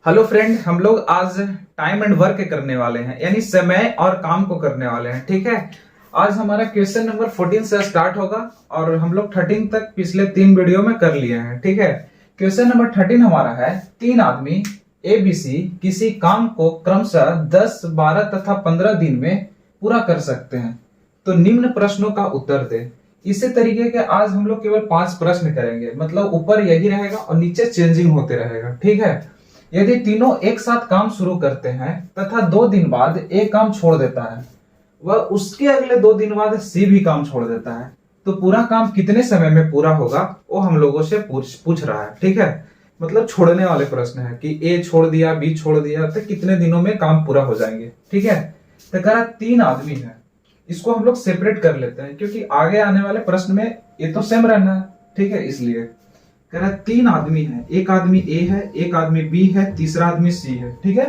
Hello friend, हम लोग आज टाइम एंड वर्क करने वाले हैं, यानी समय और काम को करने वाले हैं। ठीक है। आज हमारा क्वेश्चन नंबर 14 से स्टार्ट होगा और हम लोग 13 तक पिछले 3 वीडियो में कर लिए हैं। ठीक है। क्वेश्चन नंबर 13 हमारा है, 3 आदमी ABC किसी काम को क्रमशः 10, 12 तथा 15 दिन में पूरा कर सकते हैं, तो निम्न प्रश्नों का उत्तर दे। इसी तरीके के आज हम लोग केवल 5 प्रश्न करेंगे, मतलब ऊपर यही रहेगा और नीचे चेंजिंग होते रहेगा। ठीक है। यदि तीनों एक साथ काम शुरू करते हैं तथा 2 दिन बाद A काम छोड़ देता है, वह उसके अगले 2 दिन बाद C भी काम छोड़ देता है, तो पूरा काम कितने समय में पूरा होगा वो हम लोगों से पूछ रहा है। ठीक है। मतलब छोड़ने वाले प्रश्न है कि A छोड़ दिया, B छोड़ दिया, तो कितने दिनों में काम पूरा हो जाएंगे। ठीक है। तो कह रहा 3 आदमी है, इसको हम लोग सेपरेट कर लेते हैं क्योंकि आगे आने वाले प्रश्न में ये तो सेम रहना है। ठीक है। इसलिए कह रहा 3 आदमी है, एक आदमी A है, एक आदमी B है, तीसरा आदमी C है। ठीक है।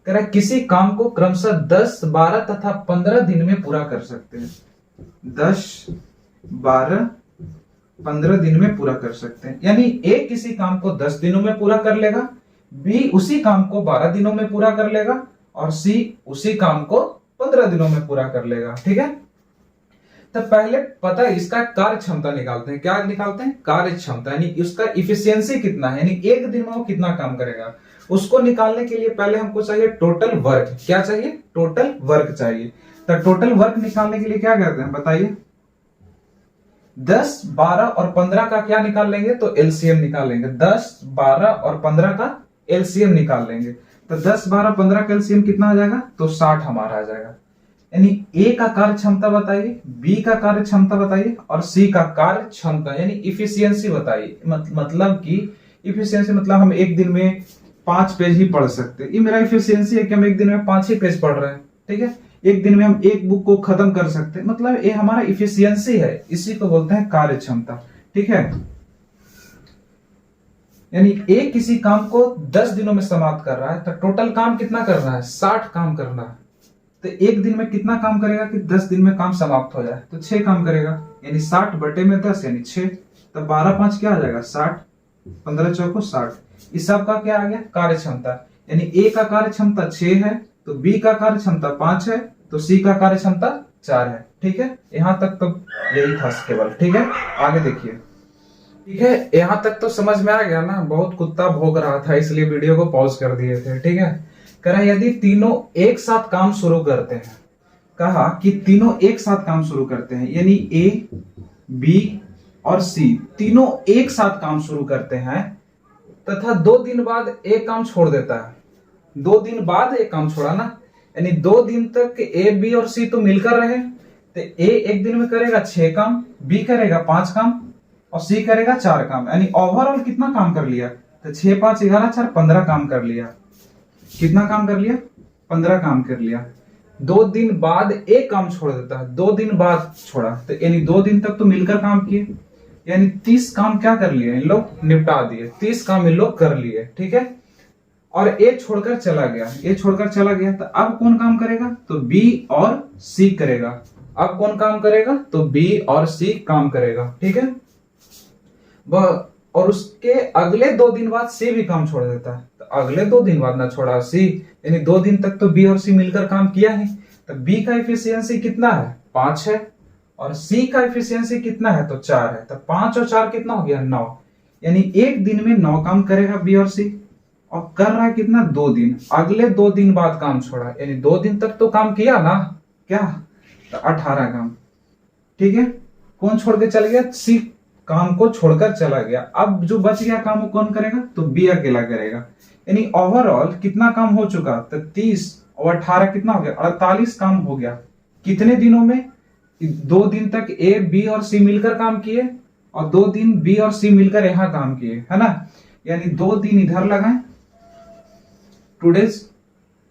कह रहा किसी काम को क्रमशः 10, 12 तथा 15 दिन में पूरा कर सकते हैं। 10, 12, 15 दिन में पूरा कर सकते हैं, यानी A किसी काम को 10 दिनों में पूरा कर लेगा, B उसी काम को 12 दिनों में पूरा कर लेगा और C उसी काम को 15 दिनों में पूरा कर लेगा। ठीक है। तो पहले पता है इसका कार्य क्षमता निकालते हैं। क्या निकालते हैं? कार्य क्षमता, यानी उसका इफिशियंसी कितना है, यानी एक दिन में वो कितना काम करेगा। उसको निकालने के लिए पहले हमको चाहिए टोटल वर्क। क्या चाहिए? टोटल वर्क चाहिए। तो टोटल वर्क निकालने के लिए क्या करते हैं बताइए? 10, 12 और 15 का क्या निकाल लेंगे? तो एलसीएम निकाल लेंगे। 10, 12 और 15 का एलसीएम निकाल लेंगे। तो 10, 12, 15 का एलसीएम कितना आ जाएगा? तो 60 हमारा आ जाएगा। यानी A का कार्य क्षमता बताइए, B का कार्य क्षमता बताइए और C का कार्य क्षमता यानी इफिशियंसी बताइए। मतलब कि इफिशियंसी मतलब हम एक दिन में 5 पेज ही पढ़ सकते हैं। ये मेरा इफिशियंसी है कि हम एक दिन में 5 ही पेज पढ़ रहे हैं। ठीक है। एक दिन में हम एक बुक को खत्म कर सकते हैं, मतलब ये हमारा इफिशियंसी है। इसी को बोलते हैं कार्य क्षमता। ठीक है। यानी A किसी काम को 10 दिनों में समाप्त कर रहा है, तो टोटल काम कितना करना है? 60 काम करना है। तो एक दिन में कितना काम करेगा कि 10 दिन में काम समाप्त हो जाए? तो 6 काम करेगा, यानी 60 बटे में 10 यानी 6। तो 12, 5 क्या आ जाएगा? 60, 15 चौको 60। इस सब का क्या आ गया? कार्य क्षमता। यानी A का कार्य क्षमता 6 है, तो B का कार्य क्षमता 5 है, तो C का कार्य क्षमता 4 है। ठीक है। यहां तक तो यही था केवल। ठीक है। आगे देखिए। ठीक है। यहां तक तो समझ में आ गया ना? बहुत कुत्ता भौंक रहा था इसलिए वीडियो को पॉज कर दिए थे। ठीक है। कह रहा यदि तीनों एक साथ काम शुरू करते हैं, कहा कि तीनों एक साथ काम शुरू करते हैं, यानी A, B और C तीनों एक साथ काम शुरू करते हैं तथा 2 दिन बाद एक काम छोड़ देता है। 2 दिन बाद एक काम छोड़ा ना, यानी 2 दिन तक A, B और C तो मिलकर रहे। तो A एक दिन में करेगा 6 काम, B करेगा 5 काम और C करेगा 4 काम, यानी ओवरऑल कितना काम कर लिया? तो 6, 5, 11, 4, 15 काम कर लिया। कितना काम कर लिया? 15 काम कर लिया। 2 दिन बाद एक काम छोड़ देता है, 2 दिन बाद छोड़ा, तो यानी 2 दिन तक तो मिलकर काम किए, यानी 30 काम क्या कर लिए? इन लोग निपटा दिए। 30 काम इन लोग कर लिए। ठीक है। और ए छोड़कर चला गया, ए छोड़कर चला गया, तो अब कौन काम करेगा? तो B और C करेगा। अब कौन काम करेगा? तो B और C काम करेगा। ठीक है। वह और उसके अगले 2 दिन बाद C भी काम छोड़ देता है, तो अगले 2 दिन बाद ना छोड़ा C, यानी 2 दिन तक तो B और C मिलकर काम किया है। तो B का एफिशिएंसी कितना है? 5 है और C का एफिशिएंसी कितना है? तो 4 है। तो 5 और 4 कितना हो गया? 9। यानी एक दिन में 9 काम करेगा B और C, और कर रहा है कितना? 2 दिन। अगले 2 दिन बाद काम छोड़ा, यानी 2 दिन तक तो काम किया ना, क्या? तो 18 काम। ठीक है। कौन छोड़ के चल गया? C काम को छोड़कर चला गया। अब जो बच गया काम वो कौन करेगा? तो B अकेला करेगा। यानी ओवरऑल कितना काम हो चुका? तो 30 और 18 कितना हो गया? 48 काम हो गया। कितने दिनों में? 2 दिन तक A, B और C मिलकर काम किए और 2 दिन B और C मिलकर यहां काम किए, है ना? यानी 2 दिन इधर लगाए टूडेज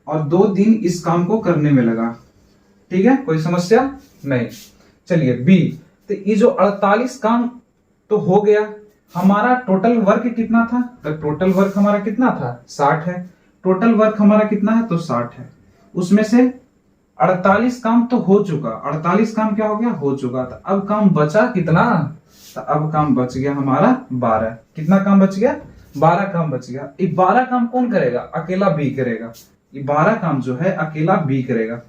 और 2 दिन इस काम को करने में लगा। ठीक है। कोई समस्या नहीं। चलिए B, तो ये जो 48 काम तो हो गया। हमारा टोटल वर्क कितना था? तो टोटल वर्क हमारा कितना था? 60 है। टोटल वर्क हमारा कितना है? तो 60 है। उसमें से 48 काम तो हो चुका। 48 काम क्या हो गया? हो चुका। तो अब काम बचा कितना? तो अब काम बच गया हमारा 12। कितना काम बच गया? 12 काम बच गया। ये 12 काम कौन करेगा? अकेला बी करेगा। ये 12 काम जो है अकेला बी करेगा।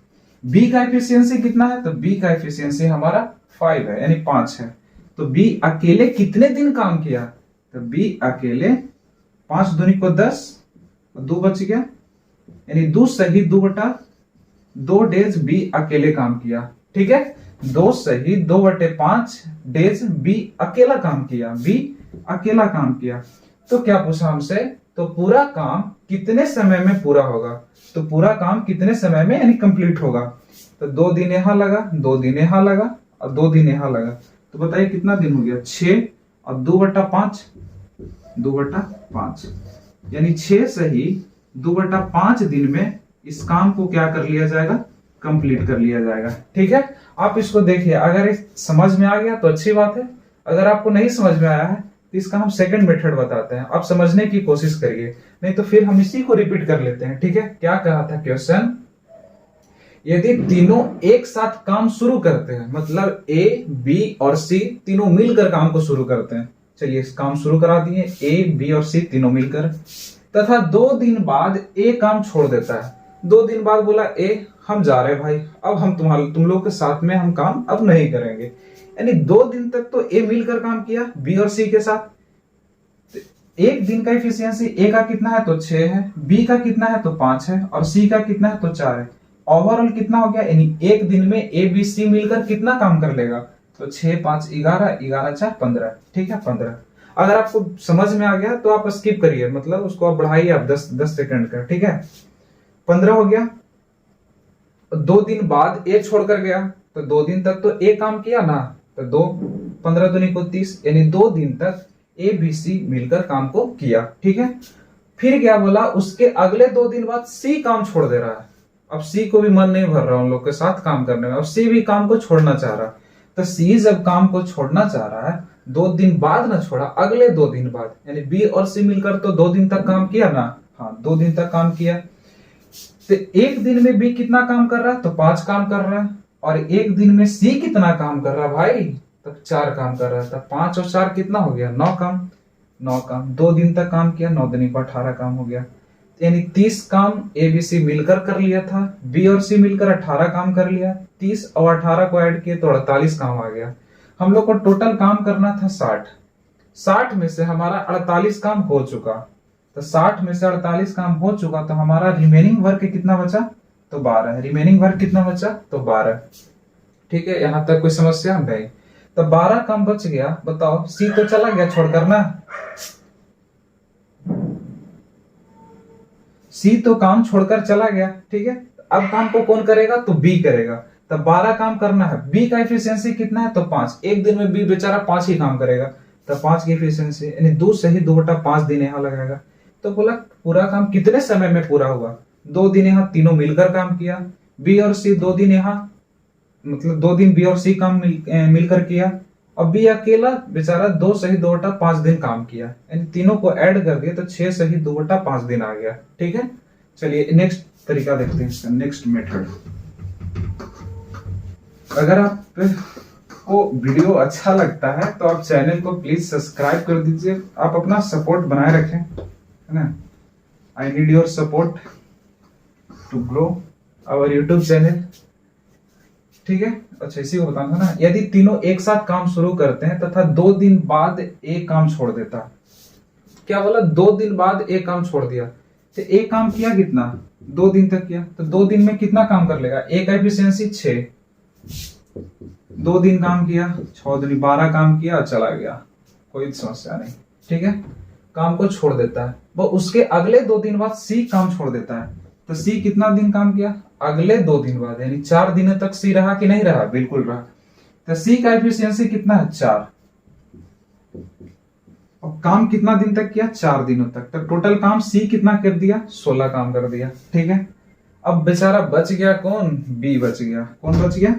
बी का एफिशिएंसी कितना है? तो बी का एफिशिएंसी हमारा 5 है, यानी 5 है। तो बी अकेले कितने दिन काम किया? तो बी अकेले 5 दूनी को 10 और 2 बच गया, यानी 2 सही 2/2 डेज बी अकेले काम किया। ठीक है, 2 सही 2/5 डेज बी अकेला काम किया। बी अकेला काम किया। तो क्या पूछा हमसे? तो पूरा काम कितने समय में पूरा होगा? तो पूरा काम कितने समय में यानी कंप्लीट होगा? तो 2 दिन यहां लगा, 2 दिन यहां लगा और 2 दिन यहां लगा। तो बताइए कितना दिन हो गया? 6 और 2/5, 2/5 यानी 6 सही 2/5 दिन में इस काम को क्या कर लिया जाएगा? कंप्लीट कर लिया जाएगा। ठीक है, आप इसको देखिए, अगर समझ में आ गया तो अच्छी बात है, अगर आपको नहीं समझ में आया है तो इसका हम सेकंड मेथड बताते हैं, आप समझने की कोशिश करिए, नहीं तो फिर हम इसी को रिपीट कर लेते हैं। ठीक है, क्या कहा था क्वेश्चन? यदि तीनों एक साथ काम शुरू करते हैं, मतलब ए बी और सी तीनों मिलकर काम को शुरू करते हैं। चलिए इस काम शुरू करा दिए, ए बी और सी तीनों मिलकर, तथा 2 दिन बाद ए काम छोड़ देता है। 2 दिन बाद बोला ए हम जा रहे भाई, अब हम तुम लोग के साथ में हम काम अब नहीं करेंगे। यानी 2 दिन तक तो ए मिलकर काम किया बी और सी के साथ। एक दिन का एफिशिएंसी ए का कितना है? तो 6 है, बी का कितना है? तो 5 है, और सी का कितना है? तो 4 है। ओवरऑल कितना हो गया? यानी एक दिन में ए बी सी मिलकर कितना काम कर लेगा? तो 6 5 11, 11 4 15। ठीक है, 15। अगर आपको समझ में आ गया तो आप स्किप करिए, मतलब उसको आप बढ़ाइए आप 10 सेकंड का। ठीक है, 15 हो गया। 2 दिन बाद ए छोड़कर गया, तो 2 दिन तक तो ए काम किया ना, तो 2 15 दूनी को 30, यानी 2 दिन तक ए बी सी मिलकर काम को किया। ठीक है, फिर क्या बोला? उसके अगले 2 दिन बाद सी काम छोड़ दे रहा है। अब सी को भी मन नहीं भर रहा उन लोग के साथ काम करने में, अब सी भी काम को छोड़ना चाह रहा। तो सी जब काम को छोड़ना चाह रहा है, 2 दिन बाद ना छोड़ा, अगले 2 दिन बाद, यानी बी और सी मिलकर तो 2 दिन तक काम किया ना। हाँ, 2 दिन तक काम किया। तो एक दिन में बी कितना काम कर रहा है? तो 5 काम कर रहा है। और एक दिन में सी कितना काम कर रहा है भाई? तब 4 काम कर रहा था। 5 और 4 कितना हो गया? 9 काम। 9 काम 2 दिन तक काम किया, 9 दिन पर 18 काम हो गया। यानी 30 काम ए बी सी मिलकर कर लिया था, बी और सी मिलकर 18 काम कर लिया। 30 और 18 को ऐड किए तो 48 काम आ गया। हम लोग को टोटल काम करना था 60। 60 में से हमारा 48 काम हो चुका। तो 60 में से 48 काम हो चुका, तो हमारा रिमेनिंग वर्क कितना बचा? तो 12 है। रिमेनिंग वर्क कितना बचा? तो 12। ठीक है, यहां तक कोई समस्या नहीं। तो 12 काम बच गया। बताओ, सी तो चला गया छोड़कर ना, सी तो काम छोड़कर चला गया। ठीक है, अब काम को कौन करेगा? तो बी करेगा। तो 12 काम करना है। बी का एफिशिएंसी कितना है? तो 5। एक दिन में बी बेचारा 5 ही काम करेगा, तो 5 की एफिशिएंसी, यानी 2 सही 2/5 दिन यहां लगाएगा। तो बोला पूरा काम कितने समय में पूरा हुआ? 2 दिन यहां तीनों मिलकर काम किया, बी और सी 2 दिन यहां, मतलब 2 दिन बी और सी काम मिलकर किया। अब बी अकेला बेचारा 2 सही 2/5 दिन काम किया, यानी तीनों को ऐड कर दिया तो 6 सही 2/5 दिन आ गया। ठीक है, चलिए नेक्स्ट तरीका देखते हैं, नेक्स्ट मेथड। अगर आपको वीडियो अच्छा लगता है तो आप चैनल को प्लीज सब्सक्राइब कर दीजिए, आप अपना सपोर्ट बनाए रखें, है ना। I need your support to grow our YouTube channel. ठीक है, अच्छा इसी को बताना था ना। यदि तीनों एक साथ काम शुरू करते हैं तथा 2 दिन बाद एक काम छोड़ देता, क्या बोला? 2 दिन बाद एक काम छोड़ दिया, तो एक काम किया कितना? 2 दिन तक किया, तो 2 दिन में कितना काम कर लेगा? एक एफिशिएंसी 6। 2 दिन काम किया, 6 दूनी 12 काम किया और चला गया, कोई समस्या नहीं। ठीक है, काम को छोड़ देता है। वो उसके अगले 2 दिन बाद सी काम छोड़ देता है, तो सी कितना दिन काम किया? अगले 2 दिन बाद, यानी 4 दिनों तक सी रहा कि नहीं रहा? बिल्कुल रहा। तो सी का एफिशिएंसी कितना है? 4। और काम कितना दिन तक किया? 4 दिनों तक। तो टोटल काम सी कितना कर दिया? 16 काम कर दिया। ठीक है, अब बेचारा बच गया कौन? बी बच गया। कौन बच गया?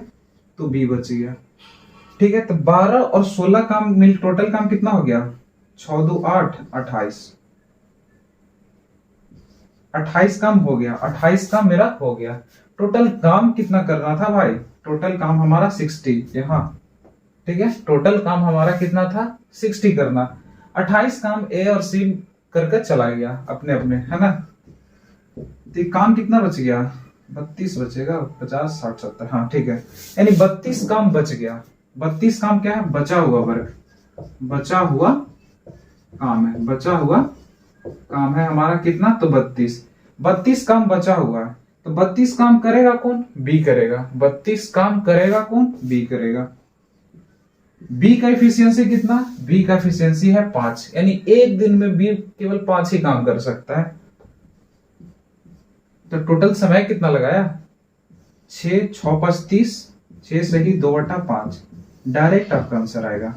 तो बी बच गया। ठीक है, तो 12 और 16 काम मिल टोटल काम कितना हो गया? 6 2 8 28। 28 काम हो गया। 28 काम मेरा हो गया। टोटल काम कितना करना था भाई? टोटल काम हमारा 60 यहाँ। ठीक है, टोटल काम हमारा कितना था? 60 करना। 28 काम ए और सी करके चला गया अपने अपने, है ना। तो ये काम कितना बच गया, 32 बचेगा, 50 60 70, हाँ ठीक है। यानी 32 काम बच गया। 32 काम क्या है, बचा हुआ वर्क, बचा हुआ काम है, बचा हुआ काम है हमारा कितना, तो 32 काम बचा हुआ है। तो 32 काम करेगा कौन, बी करेगा। 32 काम करेगा कौन, बी करेगा। बी का एफिशिएंसी कितना, बी का एफिशिएंसी है 5, यानी एक दिन में बी केवल 5 ही काम कर सकता है। तो टोटल समय कितना लगाया, 6 6 5 30, 6 सही 2/5, डायरेक्ट आपका आंसर आएगा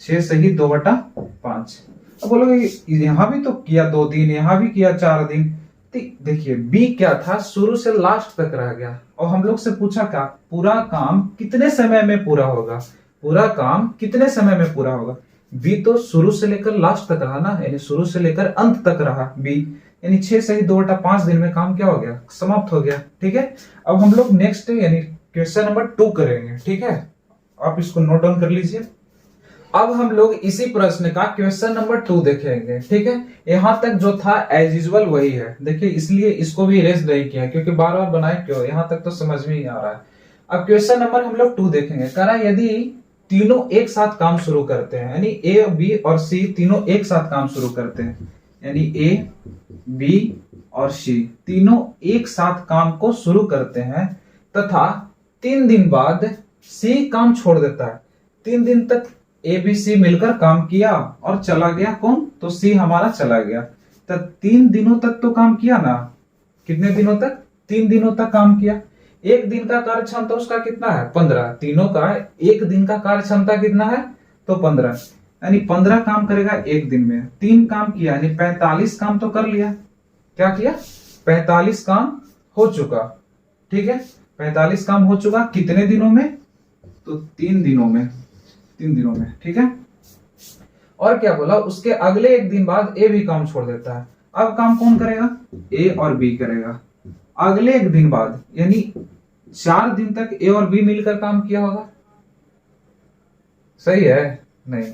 6 सही 2/5। अब बोलोगे यहां भी तो किया 2 दिन, यहां भी किया 4 दिन। देखिए बी क्या था, शुरू से लास्ट तक रह गया, और हम लोग से पूछा क्या, पूरा काम कितने समय में पूरा होगा, पूरा काम कितने समय में पूरा होगा। बी तो शुरू से लेकर लास्ट तक रहा ना, यानी शुरू से लेकर अंत तक रहा बी, यानी 6 सही 2/5 दिन में काम क्या हो गया, समाप्त हो गया। ठीक है, अब हम लोग नेक्स्ट यानी क्वेश्चन नंबर 2 करेंगे। ठीक है, आप इसको नोट डाउन कर लीजिए। अब हम लोग इसी प्रश्न का क्वेश्चन नंबर 2 देखेंगे। ठीक है, यहां तक जो था एज यूजुअल वही है। देखिए इसलिए इसको भी इरेज नहीं किया, क्योंकि बार बार बनाए क्यों, यहां तक तो समझ में ही आ रहा है। अब क्वेश्चन नंबर हम लोग 2 देखेंगे। कह रहा है यदि तीनों एक साथ काम शुरू करते हैं, यानी ए बी और सी तीनों एक साथ काम शुरू करते हैं, यानी ए बी और सी तीनों एक साथ काम को शुरू करते हैं, तथा 3 दिन बाद सी काम छोड़ देता है। 3 दिन तक ए बी सी मिलकर काम किया और चला गया कौन, तो सी हमारा चला गया। तो 3 दिनों तक तो काम किया ना, कितने दिनों तक, 3 दिनों तक काम किया। एक दिन का कार्य क्षमता उसका कितना है, 15। तीनों का एक दिन का कार्य क्षमता कितना है, तो 15, यानी 15 काम करेगा एक दिन में। 3 काम किया यानी 45 काम तो कर लिया। क्या किया, 45 काम हो चुका। ठीक है, 45 काम हो चुका कितने दिनों में, तो 3 दिनों में, 3 दिनों में। ठीक है, और क्या बोला, उसके अगले एक दिन बाद ए भी काम छोड़ देता है। अब काम कौन करेगा, ए और बी करेगा। अगले एक दिन बाद यानी 4 दिन तक ए और बी मिलकर काम किया होगा, सही है, नहीं,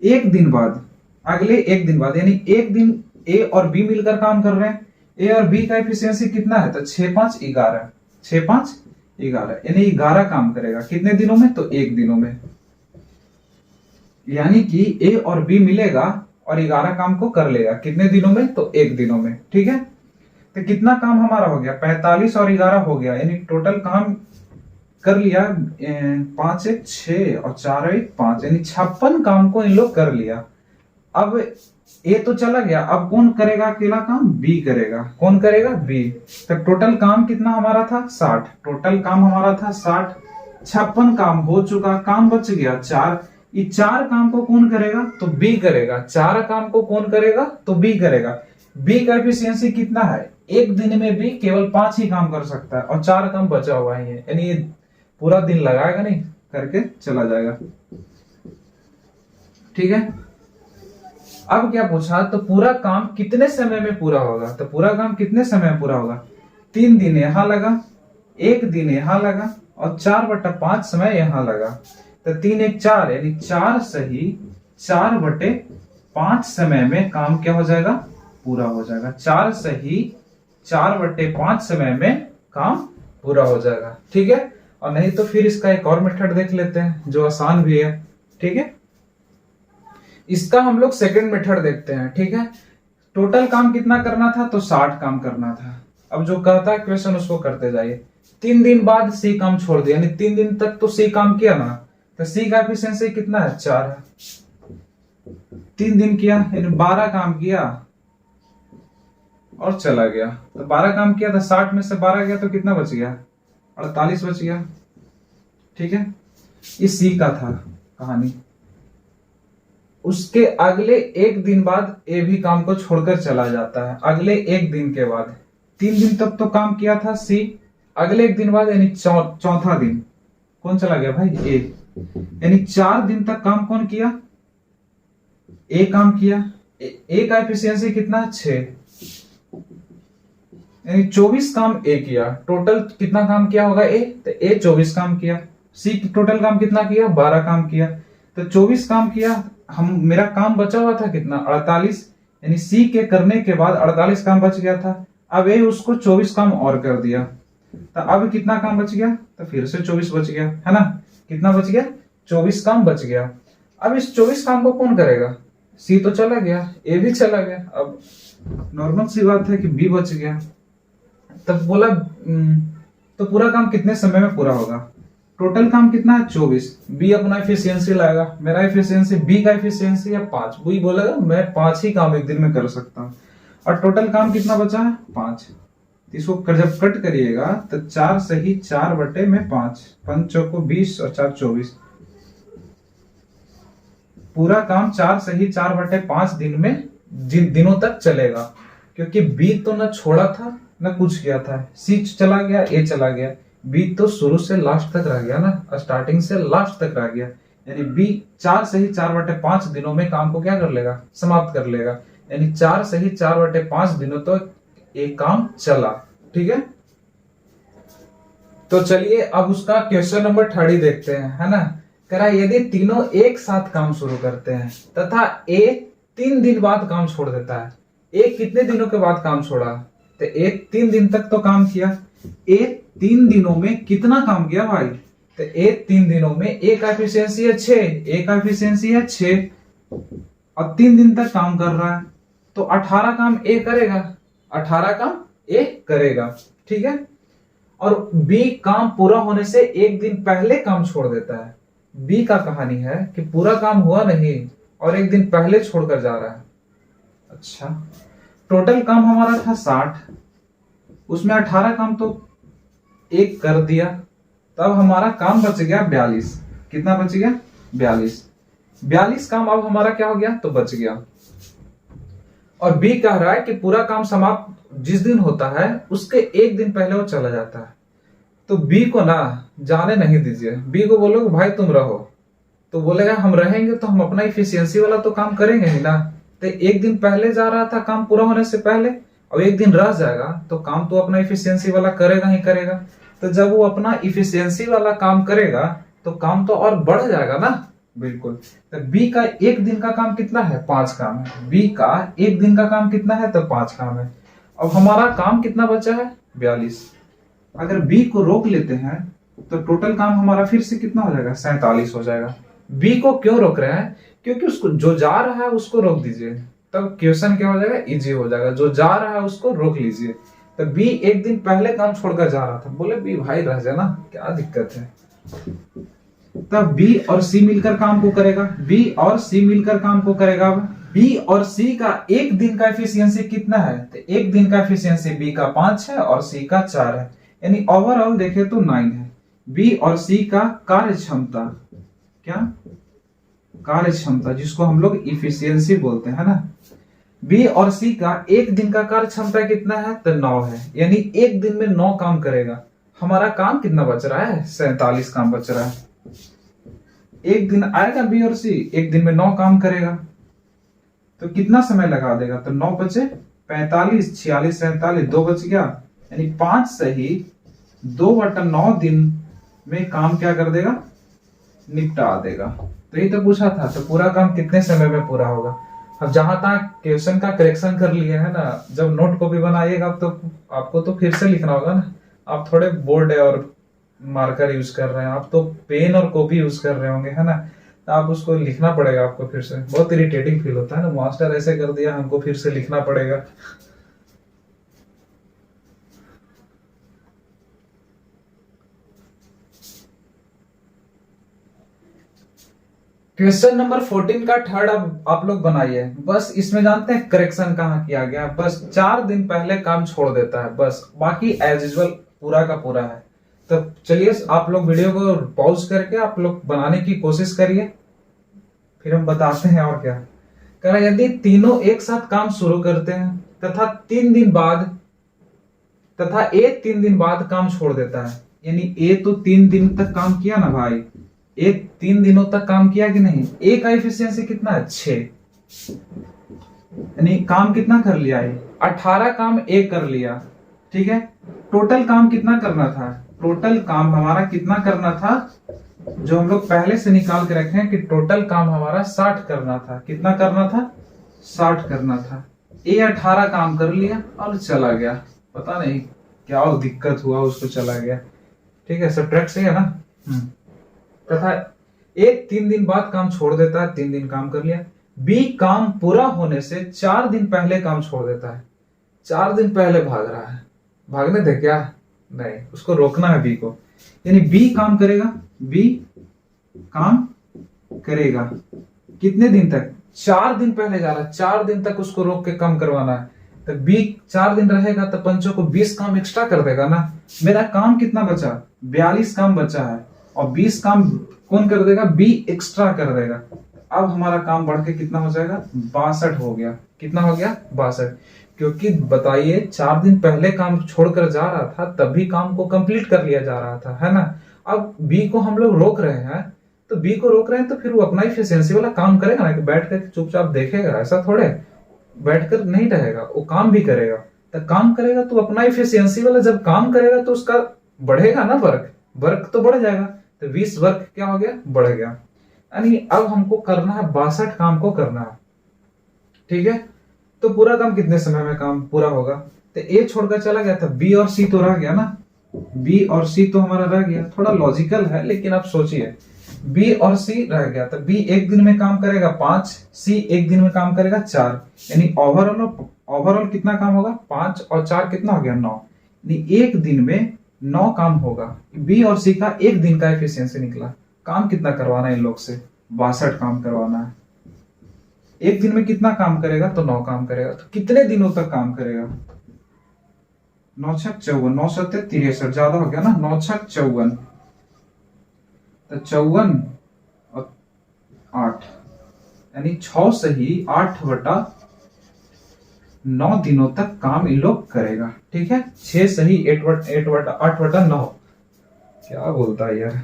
एक दिन बाद, अगले एक दिन बाद, यानी एक दिन ए और बी मिलकर काम कर रहे हैं। ए और बी का एफिशिएंसी कितना है, तो 6 5 11, 6 5 11, यानी 11 काम करेगा कितने दिनों में, तो एक दिनों में। यानी कि ए और बी मिलेगा और 11 काम को कर लेगा कितने दिनों में, तो एक दिनों में। ठीक है, तो कितना काम हमारा हो गया, 45 और 11 हो गया, यानी टोटल काम कर लिया 5 1 6 और 4 1 5, यानी 56 काम को इन लोग कर लिया। अब ए तो चला गया, अब कौन करेगा अकेला काम, बी करेगा। कौन करेगा, बी। तो टोटल काम कितना हमारा था, 60। टोटल काम हमारा था 60, 56 काम हो चुका, काम बच गया 4। ये 4 काम को कौन करेगा, तो बी करेगा। 4 काम को कौन करेगा, तो बी करेगा। बी का एफिशिएंसी कितना है, एक दिन में बी केवल 5 ही काम कर सकता है, और 4 काम बचा हुआ है, यानी ये पूरा दिन लगाएगा नहीं, करके चला जाएगा। ठीक है, अब क्या पूछा, तो पूरा काम कितने समय में पूरा होगा, तो पूरा काम कितने समय में पूरा होगा, 3 दिन यहां लगा, 1 दिन यहां लगा, और 4/5 समय यहां लगा। तो 3 1 4, यानी 4 सही 4/5 समय में काम क्या हो जाएगा, पूरा हो जाएगा। 4 सही 4/5 समय में काम पूरा हो जाएगा। ठीक है, और नहीं तो फिर इसका एक और मेथड देख लेते हैं जो आसान भी है। ठीक है, इसका हम लोग सेकंड मेथड देखते हैं। ठीक है, टोटल काम कितना करना था, तो 60 काम करना था। अब जो कहता है क्वेश्चन उसको करते जाइए। 3 दिन बाद सी काम छोड़ दिया, यानी 3 दिन तक तो सी काम किया ना, तो सी का एफिशिएंसी कितना है, 4 है। 3 दिन किया यानी 12 काम किया और चला गया। तो 12 काम किया था, 60 में से 12 गया तो कितना बच गया, 48 बच गया। ठीक है, ये सी का था कहानी। उसके अगले एक दिन बाद ए भी काम को छोड़कर चला जाता है। अगले एक दिन के बाद, 3 दिन तक तो काम किया था सी, अगले एक दिन बाद यानी चौथा दिन कौन चला गया भाई, ए। यानी 4 दिन तक काम कौन किया, ए काम किया। ए का एफिशिएंसी कितना, 6, यानी 24 काम ए किया। टोटल कितना काम किया होगा ए, तो ए 24 काम किया। सी टोटल काम कितना किया, 12 काम किया। तो 24 काम किया, हम मेरा काम बचा हुआ था कितना, 48, यानी सी के करने के बाद 48 काम बच गया था। अब ए उसको 24 काम और कर दिया, तो अब कितना काम बच गया, तो फिर से 24 बच गया, है ना। कितना बच गया, 24 काम बच गया। अब इस 24 काम को कौन करेगा, सी तो चला गया, ए भी चला गया, अब नॉर्मल सी बात है कि बी बच गया। तब बोला तो पूरा काम कितने समय में पूरा होगा, टोटल काम कितना है 24। बी अपना एफिशिएंसी लाएगा, मेरा एफिशिएंसी, बी का एफिशिएंसी है 5, बी बोलेगा मैं 5 ही काम एक दिन में कर सकता हूँ, और टोटल काम कितना बचा है 5। इसको जब कट करिएगा तो 4 सही 4 बटे में 5, 5 चौको 20 और 4 24। पूरा काम 4 सही 4 बटे 5 दिन में जिन दिनों तक चलेगा, क्योंकि बी तो ना छोड़ा था ना कुछ किया था, सी चला गया, ए चला गया, बी तो शुरू से लास्ट तक रह गया ना, स्टार्टिंग से लास्ट तक रह गया। यानी बी 4 सही 4 बटे 5 दिनों में काम को क्या कर लेगा, समाप्त कर लेगा। यानी 4 सही 4 बटे 5 दिनों तो एक काम चला, ठीक है। तो चलिए अब उसका क्वेश्चन नंबर 30 देखते हैं, है ना। कह रहा है यदि तीनों एक साथ काम शुरू करते हैं तथा ए 3 दिन बाद काम छोड़ देता है, ए कितने दिनों के बाद काम छोड़ा, तो ए 3 दिन तक तो काम किया, ए 3 दिनों में कितना काम किया भाई, तो ए 3 दिनों में ए का एफिशिएंसी है 6, ए का एफिशिएंसी है 6 और 3 दिन तक काम कर रहा है, तो 18 काम ए करेगा, 18 काम ए करेगा, ठीक है। और बी काम पूरा होने से एक दिन पहले काम छोड़ देता है। बी का कहानी है कि पूरा काम हुआ नहीं और एक दिन पहले छोड़कर जा रहा है। अच्छा, टोटल काम हमारा था 60, उसमें 18 काम तो एक कर दिया, तब हमारा काम बच गया 42। कितना बच गया, 42 काम अब हमारा क्या हो गया, तो बच गया। और बी कह रहा है कि पूरा काम समाप्त जिस दिन होता है उसके एक दिन पहले वो चला जाता है, तो बी को ना जाने नहीं दीजिए। बी को बोलो कि भाई तुम रहो, तो बोलेगा हम रहेंगे तो हम अपना इफिशियंसी वाला तो काम करेंगे ही ना। तो एक दिन पहले जा रहा था काम पूरा होने से पहले, और एक दिन रह जाएगा तो काम तो अपना इफिशियंसी वाला करेगा ही करेगा। तो जब वो अपना इफिशियंसी वाला काम करेगा तो काम तो और बढ़ जाएगा ना, बिल्कुल। तो बी का एक दिन का काम कितना है, 5 काम है। बी का एक दिन का काम कितना है, तो 5 काम है। अब हमारा काम कितना बचा है, 42। अगर बी को रोक लेते हैं तो टोटल काम हमारा फिर से कितना हो जाएगा, 47 हो जाएगा। बी को क्यों रोक रहे हैं, क्योंकि उसको जो जा रहा है उसको रोक दीजिए, तब क्वेश्चन क्या हो जाएगा, इजी हो जाएगा। जो जा रहा है उसको रोक लीजिए। तो बी एक दिन पहले काम छोड़कर जा रहा था, बोले बी भाई रह जाना, क्या दिक्कत है। तब बी और सी मिलकर काम को करेगा, बी और सी मिलकर काम को करेगा। बी और सी का एक दिन का एफिशिएंसी कितना है, तो एक दिन का एफिशिएंसी बी का 5 है और सी का 4 है, यानी ओवरऑल देखे तो 9 है। बी और सी का कार्य क्षमता, क्या कार्य क्षमता, जिसको हम लोग इफिशियंसी बोलते हैं ना। बी और सी का एक दिन का कार्य क्षमता कितना है, तो 9 है, यानी एक दिन में 9 काम करेगा। हमारा काम कितना बच रहा है, 47 काम बच रहा है। एक दिन आएगा बी और सी, एक दिन में 9 काम करेगा, तो कितना समय लगा देगा, तो 9 बचे 45, 46, 47, 2 बच गया, यानी 5 सही 2/9 दिन में काम क्या कर देगा, निपटा देगा। तो ये तो पूछा था, तो पूरा काम कितने समय में पूरा होगा। अब जहां तक क्वेश्चन का करेक्शन कर लिए है ना, जब नोट कॉपी बनाइएगा तो आपको तो फिर से लिखना होगा ना। आप थोड़े बोर्ड और मार्कर यूज कर रहे हैं, आप तो पेन और कॉपी यूज कर रहे होंगे, है ना। तो आप उसको लिखना पड़ेगा आपको फिर से। बहुत इरिटेटिंग फील होता है ना, मास्टर ऐसे कर दिया, हमको फिर से लिखना पड़ेगा। क्वेश्चन नंबर 14 का थर्ड अब आप लोग बनाइए। बस इसमें जानते हैं करेक्शन कहाँ किया गया, बस 4 दिन पहले काम छोड़ देता है, बस बाकी एज यूजुअल पूरा का पूरा है। तो चलिए आप लोग वीडियो को पॉज करके आप लोग बनाने की कोशिश करिए, फिर हम बताते हैं और क्या। कह रहा यदि तीनों एक साथ काम शुरू करते हैं तथा 3 दिन बाद तथा ए 3 दिन बाद काम छोड़ देता है, यानी ए तो 3 दिन तक काम किया ना भाई, ए 3 दिनों तक काम किया कि नहीं। ए का एफिशिएंसी कितना है, 6, यानी काम कितना कर लिया है, 18 काम ए कर लिया, ठीक है। टोटल काम कितना करना था, टोटल काम हमारा कितना करना था, जो हम लोग पहले से निकाल के रखे हैं कि टोटल काम हमारा 60 करना था। कितना करना था, 60 करना था। ए 18 काम कर लिया और चला गया, पता नहीं क्या दिक्कत हुआ, उसको चला गया। ठीक है, सब्ट्रैक्ट सही है ना। तथा ए 3 दिन बाद काम छोड़ देता है, 3 दिन काम कर लिया। बी काम पूरा होने से 4 दिन पहले काम छोड़ देता है, 4 दिन पहले भाग रहा है, भागने दे क्या, नहीं, उसको रोकना है बी को। यानी बी काम करेगा, बी काम करेगा कितने दिन तक, 4 दिन पहले जा रहा है, 4 दिन तक उसको रोक के काम करवाना है। तो बी 4 दिन रहेगा तो पंचों को 20 काम एक्स्ट्रा कर देगा ना। मेरा काम कितना बचा, 42 काम बचा है, और 20 काम कौन कर देगा, बी एक्स्ट्रा कर देगा। अब हमारा काम बढ़ के कितना हो जाएगा, 62 हो गया। कितना हो गया, 62। क्योंकि बताइए 4 दिन पहले काम छोड़कर जा रहा था, तभी काम को कंप्लीट कर लिया जा रहा था, है ना। अब बी को हम लोग रोक रहे हैं, तो बी को रोक रहे हैं तो फिर वो अपना इफिशियंसी वाला काम करेगा ना, कि बैठ कर चुपचाप देखेगा, ऐसा थोड़े बैठकर नहीं रहेगा, वो काम भी करेगा। तो काम करेगा तो अपना इफिशियंसी वाला जब काम करेगा तो उसका बढ़ेगा ना वर्क, वर्क तो बढ़ जाएगा। तो 20 वर्क क्या हो गया, बढ़ गया। यानी अब हमको करना है 62 काम को करना है। ठीक है, तो पूरा काम कितने समय में काम पूरा होगा, तो ए छोड़कर चला गया था, बी और सी तो रह गया ना, बी और सी तो हमारा रह गया। थोड़ा लॉजिकल है लेकिन आप सोचिए, बी और सी रह गया, तो बी एक दिन में काम करेगा 5, सी एक दिन में काम करेगा 4, यानी ओवरऑल कितना काम होगा, 5 और 4 कितना हो गया, 9। यानी एक दिन में 9 काम होगा। बी और सी का एक दिन का एफिशिएंसी निकला। काम कितना करवाना है इन लोग से, 62 काम करवाना है। एक दिन में कितना काम करेगा, तो 9 काम करेगा। तो कितने दिनों तक काम करेगा, 9 छक 54, 9 सत्ते 63, ज्यादा हो गया ना, 9 छक 54, तो 54 और 8, यानी 6 से ही 8/9 दिनों तक काम इन लोग करेगा। ठीक है, 6 से ही 8/9, क्या बोलता है यार।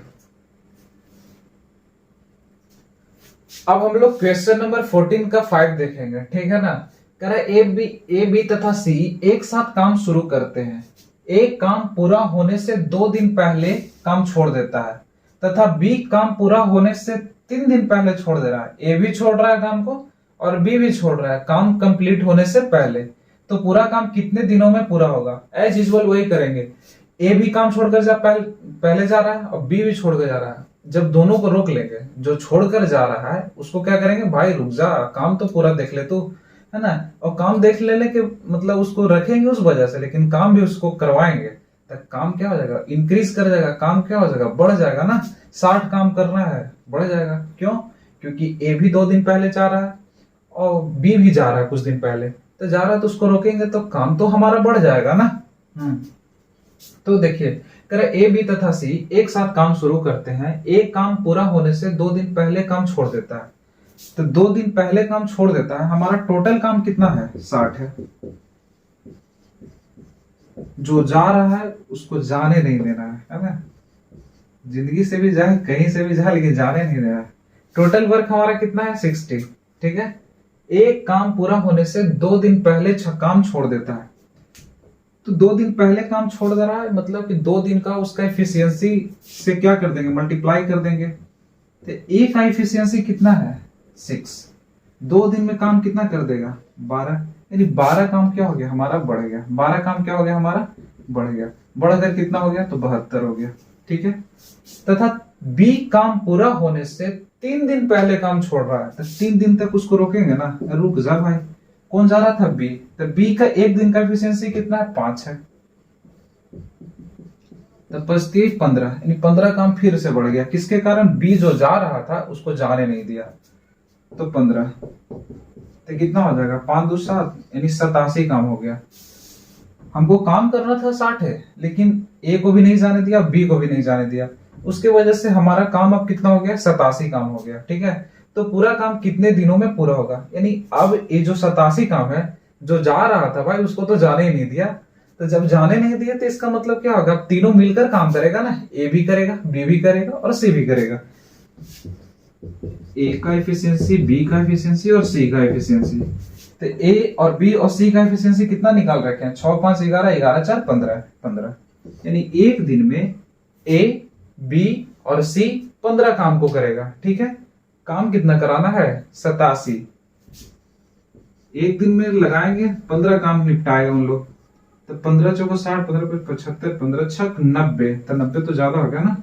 अब हम लोग क्वेश्चन नंबर 14 का 5 देखेंगे। ठीक है ना, कह रहा है ए बी तथा सी एक साथ काम शुरू करते हैं। एक काम पूरा होने से 2 दिन पहले काम छोड़ देता है, तथा बी काम पूरा होने से 3 दिन पहले छोड़ दे रहा है। ए भी छोड़ रहा है काम को और बी भी छोड़ रहा है काम कंप्लीट होने से पहले। तो पूरा काम कितने दिनों में पूरा होगा, एज यूजुअल वही करेंगे। ए भी काम छोड़कर पहले जा रहा है और बी भी छोड़कर जा रहा है। जब दोनों को रोक लेंगे, जो छोड़कर जा रहा है उसको क्या करेंगे, भाई रुक जा, काम तो पूरा देख ले तू, है ना। और काम देख लेने के मतलब उसको रखेंगे उस वजह से, लेकिन काम भी उसको करवाएंगे, तो काम क्या हो जाएगा, इंक्रीज कर जाएगा, काम क्या हो जाएगा, बढ़ जाएगा ना। 60 काम करना है, बढ़ जाएगा। क्यों, क्योंकि ए भी 2 दिन पहले जा रहा है और बी भी जा रहा है कुछ दिन पहले, तो जा रहा है तो उसको रोकेंगे तो काम तो हमारा बढ़ जाएगा ना। तो देखिए, ए बी तथा सी एक साथ काम शुरू करते हैं। एक काम पूरा होने से 2 दिन पहले काम छोड़ देता है, तो 2 दिन पहले काम छोड़ देता है। हमारा टोटल काम कितना है, 60 है। जो जा रहा है उसको जाने नहीं देना है ना। जिंदगी से भी जाए, कहीं से भी जाए, लेकिन जाने नहीं देना है। टोटल वर्क हमारा कितना है, 60। ठीक है, एक काम पूरा होने से 2 दिन पहले काम छोड़ देता है। तो 2 दिन पहले काम छोड़ दे रहा है, मतलब कि 2 दिन का उसका एफिशिएंसी से क्या कर देंगे, मल्टीप्लाई कर देंगे। तो ए का एफिशिएंसी कितना है, 6। 2 दिन में काम कितना कर देगा, 12, यानी 12 काम क्या हो गया हमारा, बढ़ गया। 12 काम क्या हो गया हमारा, बढ़ गया। बढ़कर कितना हो गया, तो 72 हो गया। ठीक है, तथा बी काम पूरा होने से 3 दिन पहले काम छोड़ रहा है, तो 3 दिन तक उसको रोकेंगे ना, रुक जा भाई। कौन जा रहा था, बी, तो बी का एक दिन का एफिशिएंसी कितना है, 5 है। तो 25 15, यानी 15 काम फिर से बढ़ गया। किसके कारण, बी जो जा रहा था उसको जाने नहीं दिया, तो 15, तो कितना हो जाएगा, 5 2 7, यानी 87 काम हो गया। हमको काम करना था 60 है, लेकिन ए को भी नहीं जाने दिया, बी को भी नहीं जाने दिया, उसके वजह से हमारा काम अब कितना हो गया, 87 काम हो गया। ठीक है, तो पूरा काम कितने दिनों में पूरा होगा, यानी अब ये जो 87 काम है, जो जा रहा था भाई उसको तो जाने ही नहीं दिया। तो जब जाने नहीं दिया तो इसका मतलब क्या होगा, तीनों मिलकर काम करेगा ना, ए भी करेगा, बी भी करेगा और सी भी करेगा। ए का एफिशिएंसी, बी का एफिशिएंसी और सी का एफिशिएंसी। तो ए और बी और सी का एफिशिएंसी कितना निकाल रखे हैं, 6 5 11, 11 4 15, यानी एक दिन में ए बी और सी 15 काम को करेगा। ठीक है, काम कितना कराना है, 87। एक दिन में लगाएंगे 15 काम निपटाएगा उन लोग। तो 15 चौको 60, 15 पे 75, 15 छक 90, तो 90 तो ज्यादा हो गया ना।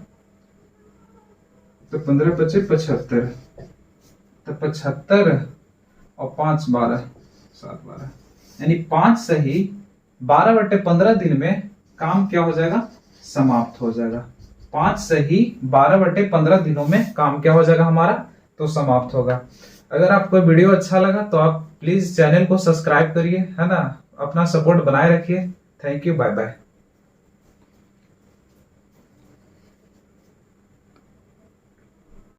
तो 15 पचे 75, तो 75 और 5 12, 7 12, यानी 5 सही 12/15 दिन में काम क्या हो जाएगा, समाप्त हो जाएगा। 5 सही 12/15 दिनों में काम क्या हो जाएगा हमारा, तो समाप्त होगा। अगर आपको वीडियो अच्छा लगा तो आप प्लीज चैनल को सब्सक्राइब करिए, है ना, अपना सपोर्ट बनाए रखिए। Thank you, bye bye.